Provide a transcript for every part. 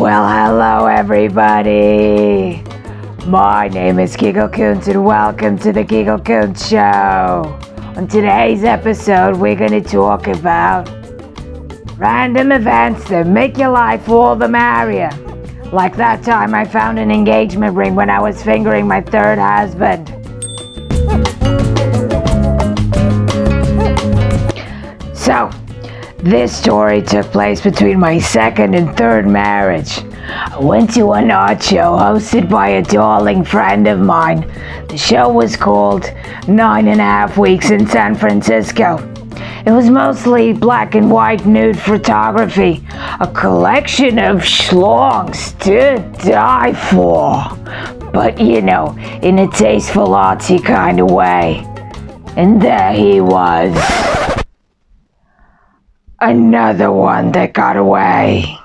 Well, hello everybody. My name is Kiegel, Kuntz, and welcome to the Kiegel Kuntz Show. On today's episode, we're going to talk about random events that make your life all the merrier. Like that time I found an engagement ring when I was fingering my third husband. So, this story took place between my second and third marriage. I went to an art show hosted by a darling friend of mine. The show was called 9.5 Weeks in San Francisco. It was mostly black and white nude photography, a collection of schlongs to die for. But in a tasteful artsy kind of way. And there he was. Another one that got away.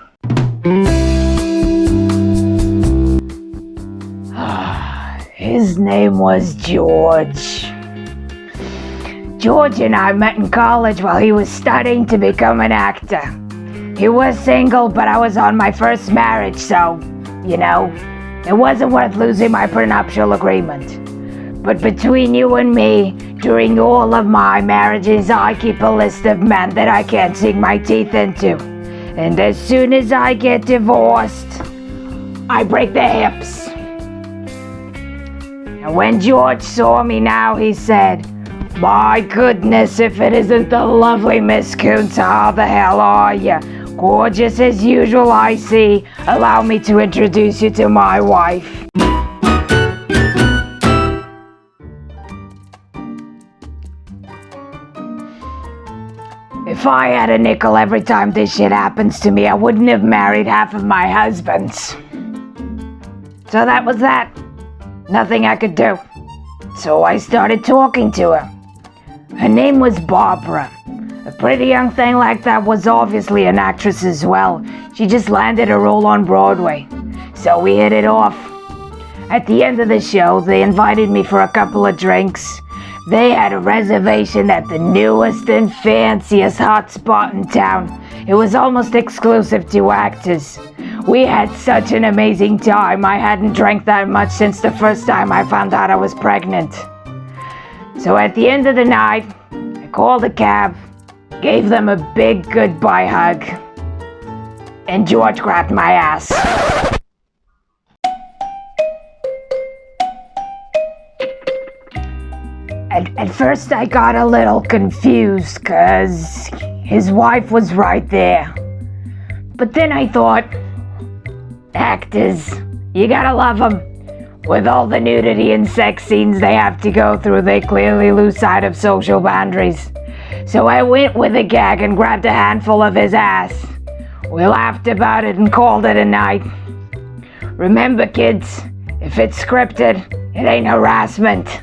His name was George. George and I met in college while he was studying to become an actor. He was single, but I was on my first marriage, so, it wasn't worth losing my prenuptial agreement. But between you and me, during all of my marriages, I keep a list of men that I can't sink my teeth into. And as soon as I get divorced, I break their hips. And when George saw me now, he said, "My goodness, if it isn't the lovely Miss Kuntz, how the hell are you? Gorgeous as usual, I see. Allow me to introduce you to my wife." If I had a nickel every time this shit happens to me, I wouldn't have married half of my husbands. So that was that. Nothing I could do. So I started talking to her. Her name was Barbara. A pretty young thing like that was obviously an actress as well. She just landed a role on Broadway. So we hit it off. At the end of the show, they invited me for a couple of drinks. They had a reservation at the newest and fanciest hot spot in town. It was almost exclusive to actors. We had such an amazing time. I hadn't drank that much since the first time I found out I was pregnant. So at the end of the night, I called a cab, gave them a big goodbye hug, and George grabbed my ass. At first I got a little confused because his wife was right there. But then I thought, actors, you gotta love them. With all the nudity and sex scenes they have to go through, they clearly lose sight of social boundaries. So I went with a gag and grabbed a handful of his ass. We laughed about it and called it a night. Remember, kids, if it's scripted, it ain't harassment.